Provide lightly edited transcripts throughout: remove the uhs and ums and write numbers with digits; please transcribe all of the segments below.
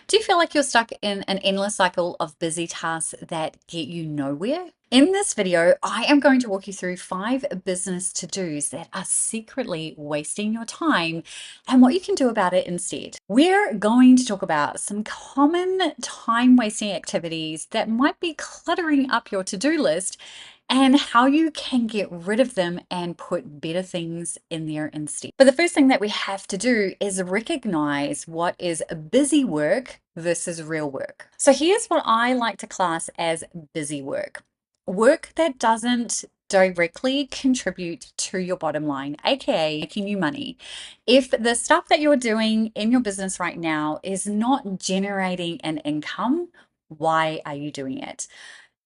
Do you feel like you're stuck in an endless cycle of busy tasks that get you nowhere? In this video, I am going to walk you through 5 business to-dos that are secretly wasting your time and what you can do about it instead. We're going to talk about some common time-wasting activities that might be cluttering up your to-do list and how you can get rid of them and put better things in there instead. But the first thing that we have to do is recognize what is busy work versus real work. So here's what I like to class as busy work. Work that doesn't directly contribute to your bottom line, aka making you money. If the stuff that you're doing in your business right now is not generating an income, why are you doing it?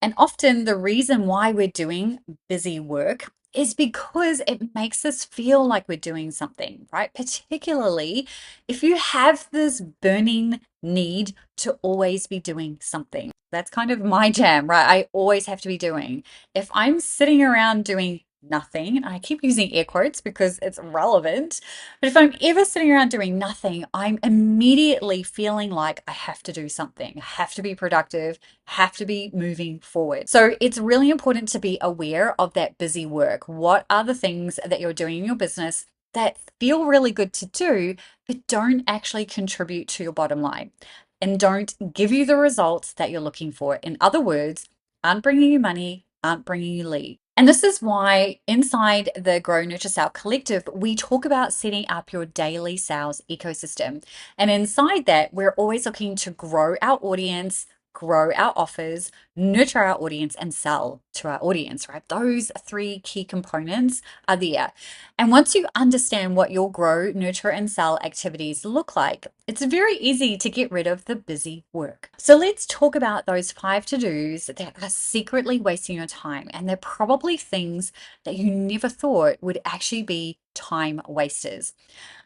And often the reason why we're doing busy work is because it makes us feel like we're doing something, right? Particularly if you have this burning need to always be doing something. That's kind of my jam, right? I always have to be doing. If I'm sitting around doing nothing, and I keep using air quotes because it's relevant, but if I'm ever sitting around doing nothing, I'm immediately feeling like I have to do something, I have to be productive, have to be moving forward. So it's really important to be aware of that busy work. What are the things that you're doing in your business that feel really good to do, but don't actually contribute to your bottom line and don't give you the results that you're looking for? In other words, aren't bringing you money, aren't bringing you leads. And this is why inside the Grow Nurture Sell Collective, we talk about setting up your daily sales ecosystem. And inside that, we're always looking to grow our audience, grow our offers, nurture our audience, and sell to our audience, right? Those 3 key components are there. And once you understand what your grow, nurture, and sell activities look like, it's very easy to get rid of the busy work. So let's talk about those 5 to-dos that are secretly wasting your time. And they're probably things that you never thought would actually be time wasters.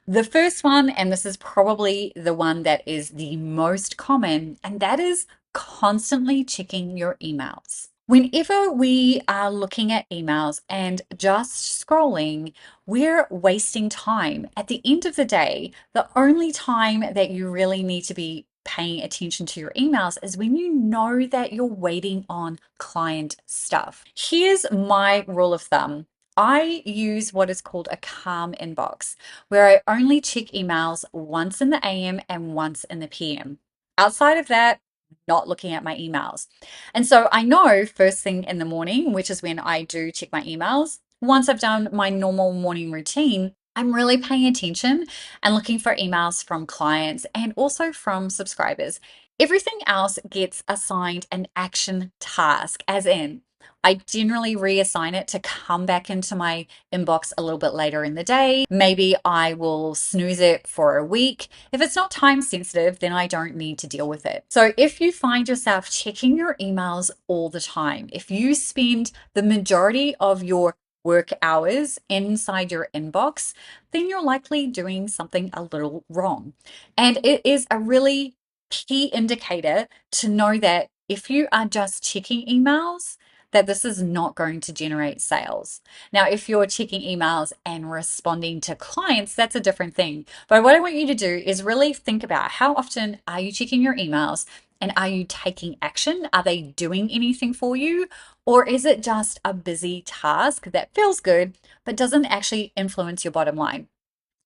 The first one, and this is probably the one that is the most common, and that is constantly checking your emails. Whenever we are looking at emails and just scrolling, we're wasting time. At the end of the day, the only time that you really need to be paying attention to your emails is when you know that you're waiting on client stuff. Here's my rule of thumb. I use what is called a calm inbox, where I only check emails once in the AM and once in the PM. Outside of that, not looking at my emails. And so I know first thing in the morning, which is when I do check my emails, once I've done my normal morning routine, I'm really paying attention and looking for emails from clients and also from subscribers. Everything else gets assigned an action task, as in, I generally reassign it to come back into my inbox a little bit later in the day. Maybe I will snooze it for a week. If it's not time sensitive, then I don't need to deal with it. So if you find yourself checking your emails all the time, if you spend the majority of your work hours inside your inbox, then you're likely doing something a little wrong. And it is a really key indicator to know that if you are just checking emails, that this is not going to generate sales. Now, if you're checking emails and responding to clients, that's a different thing. But what I want you to do is really think about how often are you checking your emails and are you taking action? Are they doing anything for you? Or is it just a busy task that feels good, but doesn't actually influence your bottom line?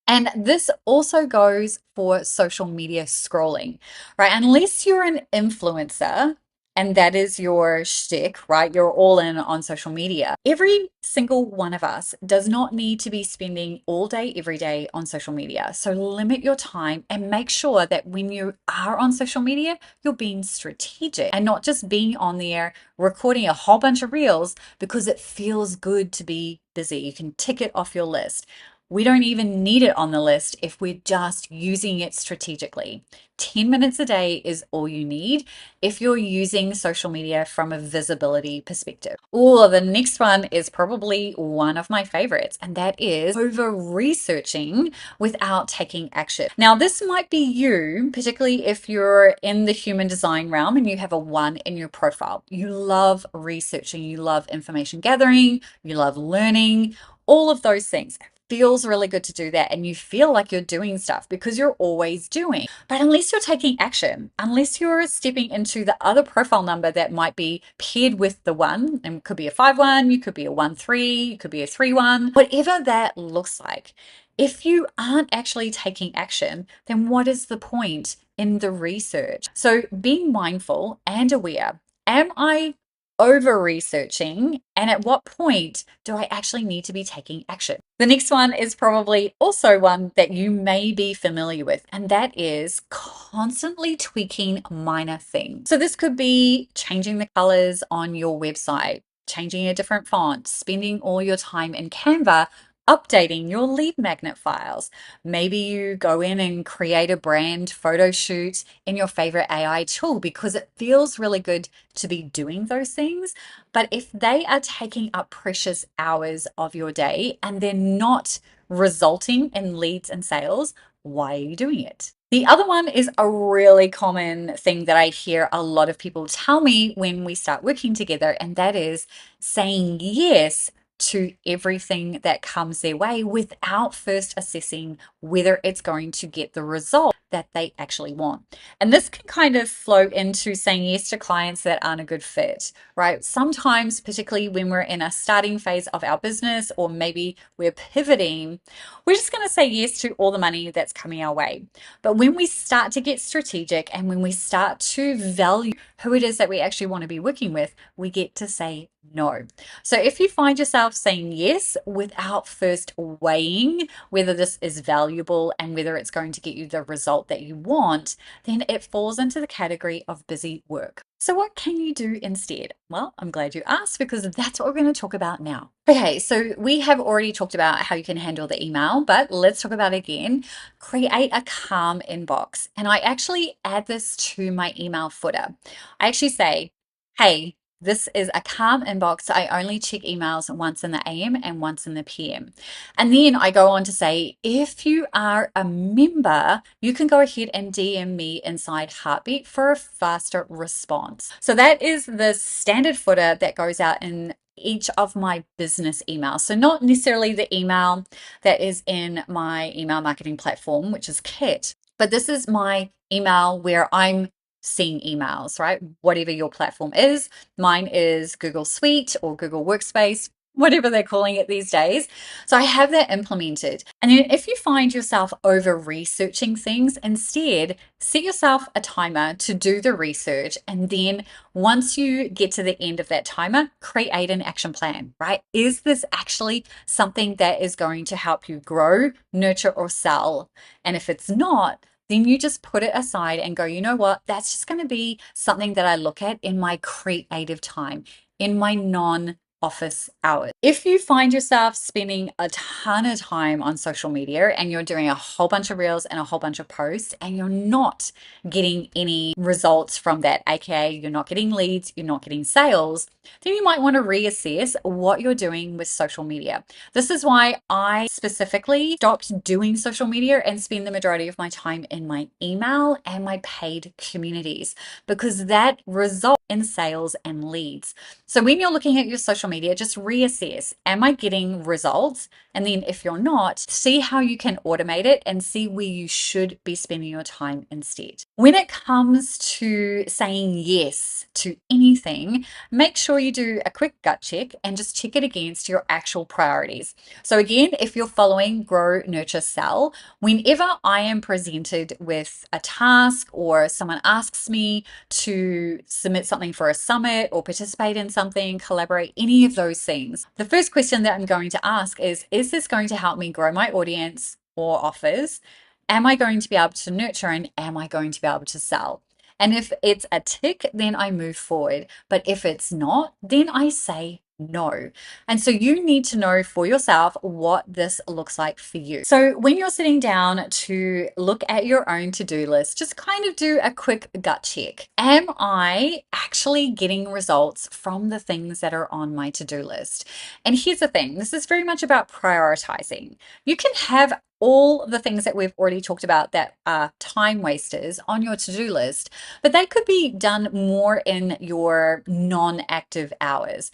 And this also goes for social media scrolling, right? Unless you're an influencer and that is your shtick, right? You're all in on social media. Every single one of us does not need to be spending all day, every day on social media. So limit your time and make sure that when you are on social media, you're being strategic and not just being on there recording a whole bunch of reels because it feels good to be busy. You can tick it off your list. We don't even need it on the list if we're just using it strategically. 10 minutes a day is all you need if you're using social media from a visibility perspective. Oh, the next one is probably one of my favorites, and that is over researching without taking action. Now, this might be you, particularly if you're in the human design realm and you have a 1 in your profile. You love researching, you love information gathering, you love learning, all of those things. feels really good to do that and you feel like you're doing stuff because you're always doing. But unless you're taking action, unless you're stepping into the other profile number that might be paired with the one, and it could be a 5-1, you could be a 1-3, you could be a 3-1, whatever that looks like. If you aren't actually taking action, then what is the point in the research? So being mindful and aware, am I over researching? And at what point do I actually need to be taking action? The next one is probably also one that you may be familiar with, and that is constantly tweaking minor things. So this could be changing the colors on your website, changing a different font, spending all your time in Canva updating your lead magnet files. Maybe you go in and create a brand photo shoot in your favorite AI tool because it feels really good to be doing those things. But if they are taking up precious hours of your day and they're not resulting in leads and sales, why are you doing it? The other one is a really common thing that I hear a lot of people tell me when we start working together, and that is saying yes to everything that comes their way without first assessing whether it's going to get the result that they actually want. And this can kind of flow into saying yes to clients that aren't a good fit, right? Sometimes, particularly when we're in a starting phase of our business or maybe we're pivoting, we're just going to say yes to all the money that's coming our way. But when we start to get strategic and when we start to value who it is that we actually want to be working with, we get to say no. So if you find yourself saying yes without first weighing whether this is valuable and whether it's going to get you the result that you want, then it falls into the category of busy work. So what can you do instead? Well, I'm glad you asked because that's what we're going to talk about now. Okay, so we have already talked about how you can handle the email, but let's talk about it again. Create a calm inbox. And I actually add this to my email footer. I actually say, hey, this is a calm inbox. I only check emails once in the AM and once in the PM. And then I go on to say, if you are a member, you can go ahead and DM me inside Heartbeat for a faster response. So that is the standard footer that goes out in each of my business emails. So not necessarily the email that is in my email marketing platform, which is Kit, but this is my email where I'm seeing emails, right? Whatever your platform is. Mine is Google Suite or Google Workspace, whatever they're calling it these days. So I have that implemented. And then if you find yourself over researching things, instead set yourself a timer to do the research. And then once you get to the end of that timer, create an action plan, right? Is this actually something that is going to help you grow, nurture, or sell? And if it's not, then you just put it aside and go, you know what? That's just going to be something that I look at in my creative time, in my non-office hours. If you find yourself spending a ton of time on social media and you're doing a whole bunch of reels and a whole bunch of posts and you're not getting any results from that, aka you're not getting leads, you're not getting sales, then you might want to reassess what you're doing with social media. This is why I specifically stopped doing social media and spend the majority of my time in my email and my paid communities, because that results in sales and leads. So when you're looking at your social media, just reassess, am I getting results? And then if you're not, see how you can automate it and see where you should be spending your time instead. When it comes to saying yes to anything, make sure you do a quick gut check and just check it against your actual priorities. So again, if you're following Grow, Nurture, Sell, whenever I am presented with a task or someone asks me to submit something for a summit or participate in something, collaborate, any of those things, the first question that I'm going to ask is this going to help me grow my audience or offers? Am I going to be able to nurture and am I going to be able to sell? And if it's a tick, then I move forward. But if it's not, then I say no. And so you need to know for yourself what this looks like for you. So when you're sitting down to look at your own to-do list, just kind of do a quick gut check. Am I actually getting results from the things that are on my to-do list? And here's the thing, this is very much about prioritizing. You can have all the things that we've already talked about that are time wasters on your to-do list, but they could be done more in your non-active hours.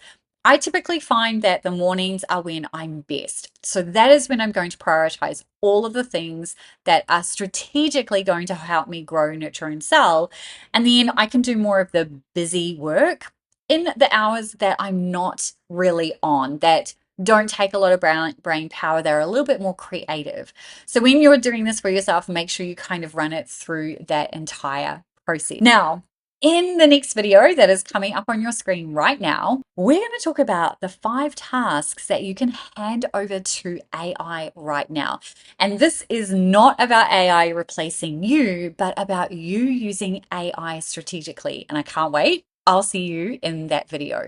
I typically find that the mornings are when I'm best. So that is when I'm going to prioritize all of the things that are strategically going to help me grow, nurture, and sell. And then I can do more of the busy work in the hours that I'm not really on, that don't take a lot of brain power. They're a little bit more creative. So when you're doing this for yourself, make sure you kind of run it through that entire process. Now, in the next video that is coming up on your screen right now, we're going to talk about the 5 tasks that you can hand over to AI right now. And this is not about AI replacing you, but about you using AI strategically. And I can't wait. I'll see you in that video.